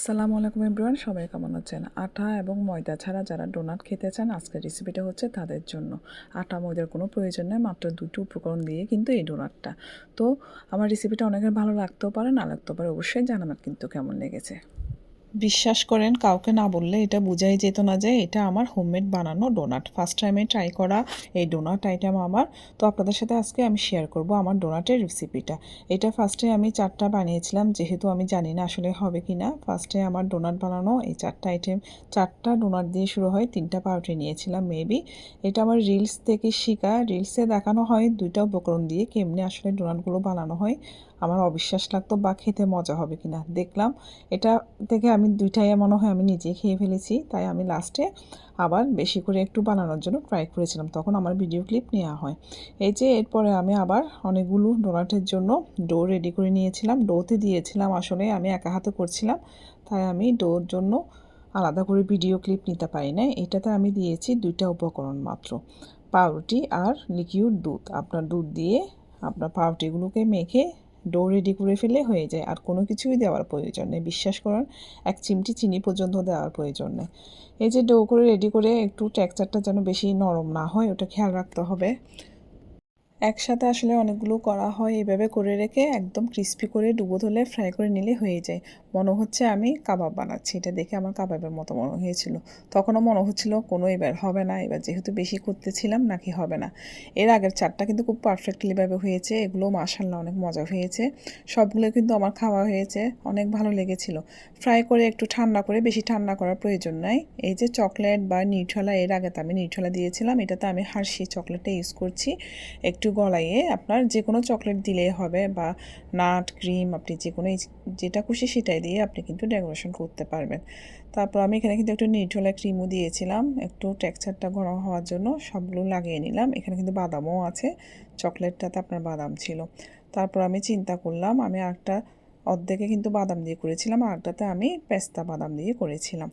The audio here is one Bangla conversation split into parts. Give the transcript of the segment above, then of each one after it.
আসসালামু আলাইকুম এভরিওয়ান, সবাই কেমন আছেন? আটা এবং ময়দা ছাড়া যারা ডোনাট খেতে চান, আজকের রেসিপিটা হচ্ছে তাদের জন্য। আটা ময়দার কোনো প্রয়োজন নেই, মাত্র দুটো উপকরণ দিয়ে কিন্তু এই ডোনাটটা। তো আমার রেসিপিটা অনেকের ভালো লাগতেও পারে, না লাগতেও পারে, অবশ্যই জানাবেন কিন্তু কেমন লেগেছে। বিশ্বাস করেন, কাউকে না বললে এটা বোঝাই যেত না যে এটা আমার হোমমেড বানানো ডোনাট। ফার্স্ট টাইমে ট্রাই করা এই ডোনাট আইটেম আমার। তো আপনাদের সাথে আজকে আমি শেয়ার করব আমার ডোনাটের রেসিপিটা। এটা ফার্স্টে আমি 4টা বানিয়েছিলাম, যেহেতু আমি জানি না আসলে হবে কি না। ফার্স্টে আমার ডোনাট বানানো এই 4টা আইটেম, 4টা ডোনাট দিয়ে শুরু হয়, 3টা পাউরুটি নিয়েছিলাম মেবি। এটা আমার রিলস থেকে শেখা। রিলসে দেখানো হয় 2টা উপকরণ দিয়ে কেমনি আসলে ডোনাটগুলো বানানো হয়। আমার অবিশ্বাস লাগতো বা খেতে মজা হবে কিনা। দেখলাম এটা থেকে আমি 2টাই মনে হয় আমি নিজে খেয়ে ফেলেছি, তাই আমি লাস্টে আবার বেশি করে একটু বানানোর জন্য ট্রাই করেছিলাম, তখন আমার ভিডিও ক্লিপ নেওয়া হয়। এই যে এরপরে আমি আবার অনেকগুলো ডোনাটের জন্য ডো রেডি করে নিয়েছিলাম। ডোতে দিয়েছিলাম, আসলে আমি একা হাতে করছিলাম, তাই আমি ডোর জন্য আলাদা করে ভিডিও ক্লিপ নিতে পারি না। এটাতে আমি দিয়েছি 2টা উপকরণ মাত্র, পাউরুটি আর লিকুইড দুধ। আপনার দুধ দিয়ে আপনার পাউরুটিগুলোকে মেখে ডো রেডি করে ফেলে হয়ে যায়, আর কোনো কিছুই দেওয়ার প্রয়োজন নেই। বিশ্বাস করুন, 1 চিমটি চিনি পর্যন্ত দেওয়ার প্রয়োজন নেই। এই যে ডো করে রেডি করে একটু টেক্সচারটা যেন বেশি নরম না হয়, ওটা খেয়াল রাখতে হবে। একসাথে আসলে অনেকগুলো করা হয়, এভাবে করে রেখে একদম ক্রিস্পি করে ডুবো ধরে ফ্রাই করে নিলে হয়ে যায়। মনে হচ্ছে আমি কাবাব বানাচ্ছি, এটা দেখে আমার কাবাবের মতো মনে হয়েছিল। তখনও মনে হচ্ছিল কোনো এবার হবে না, এবার যেহেতু বেশি করতেছিলাম নাকি হবে না। এর আগের 4টা কিন্তু খুব পারফেক্টলিভাবে হয়েছে, এগুলো মাশাআল্লাহ অনেক মজা হয়েছে। সবগুলো কিন্তু আমার খাওয়া হয়েছে, অনেক ভালো লেগেছিল। ফ্রাই করে একটু ঠান্ডা করে, বেশি ঠান্ডা করার প্রয়োজন নাই। এই যে চকলেট বা নিউট্রেলা, এর আগে তো আমি নিউট্রেলা দিয়েছিলাম, এটাতে আমি হার্শি চকলেটটা ইউজ করছি। একটু গলাইয়ে আপনার যে কোনো চকলেট দিলেই হবে, বা নাট ক্রিম, আপনি যে কোনো যেটা খুশি সেটাই দিয়ে আপনি কিন্তু ডেকোরেশন করতে পারবেন। তারপর আমি এখানে কিন্তু একটু নিউট্রেলা ক্রিমও দিয়েছিলাম একটু টেক্সচারটা ঘন হওয়ার জন্য। সবগুলো লাগিয়ে নিলাম। এখানে কিন্তু বাদামও আছে, চকলেটটাতে আপনার বাদাম ছিল। তারপর আমি চিন্তা করলাম, আমি আরেকটা অর্ধেকে কিন্তু বাদাম দিয়ে করেছিলাম, আরেকটাতে আমি পেস্তা বাদাম দিয়ে করেছিলাম।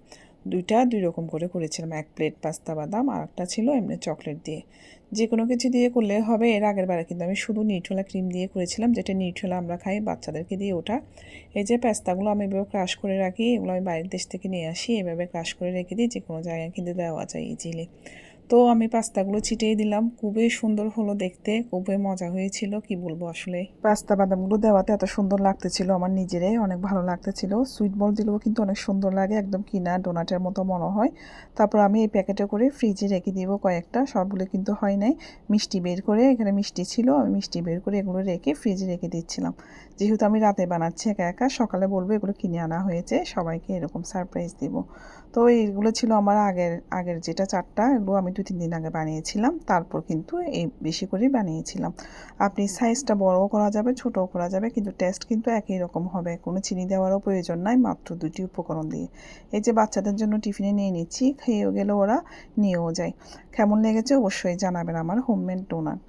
দুই রকম করে করেছিলাম, 1 প্লেট পেস্তা বাদাম আর একটা ছিল এমনি চকলেট দিয়ে। যে কোনো কিছু দিয়ে করলে হবে। এর আগের বারে কিন্তু আমি শুধু নিউট্রেলা ক্রিম দিয়ে করেছিলাম, যেটা নিউট্রেলা আমরা খাই বাচ্চাদেরকে দিয়ে, ওটা। এই যে পেস্তাগুলো আমি এভাবে ক্রাশ করে রাখি, এগুলো আমি বাইরের দেশ থেকে নিয়ে আসি, এভাবে ক্রাশ করে রেখে দিই, যে কোনো জায়গায় কিন্তু দেওয়া যায় ইজিলি। তো আমি পাস্তাগুলো ছিটিয়ে দিলাম, খুবই সুন্দর হলো দেখতে, খুবই মজা হয়েছিল, কি বলবো আসলে। পাস্তা বাদামগুলো দেওয়াতে এত সুন্দর লাগতেছিল, আমার নিজেরাই অনেক ভালো লাগতেছিল। সুইট বল দিলেও কিন্তু অনেক সুন্দর লাগে, একদম কিনা ডোনাটের মতো মনে হয়। তারপর আমি এই প্যাকেটে করে ফ্রিজে রেখে দিব কয়েকটা, সবগুলো কিন্তু হয় নাই। মিষ্টি বের করে, এখানে মিষ্টি ছিল, আমি মিষ্টি বের করে এগুলো রেখে ফ্রিজে রেখে দিচ্ছিলাম। যেহেতু আমি রাতে বানাচ্ছি একা একা, সকালে বলবো এগুলো কিনে আনা হয়েছে, সবাইকে এরকম সারপ্রাইজ দিব। তো এইগুলো ছিল আমার আগের আগের যেটা 4টা, এগুলো আমি 2-3 দিন আগে বানিয়েছিলাম, তারপর কিন্তু এই বেশি করেই বানিয়েছিলাম। আপনি সাইজটা বড়ও করা যাবে, ছোটও করা যাবে, কিন্তু টেস্ট কিন্তু একই রকম হবে, কোনো চিনি দেওয়ারও প্রয়োজন নাই, মাত্র 2টি উপকরণ দিয়ে। এই যে বাচ্চাদের জন্য টিফিনে নিয়ে নিচ্ছি, খেয়েও গেলে ওরা নিয়েও যায়। কেমন লেগেছে অবশ্যই জানাবেন আমার হোমমেড ডোনাট।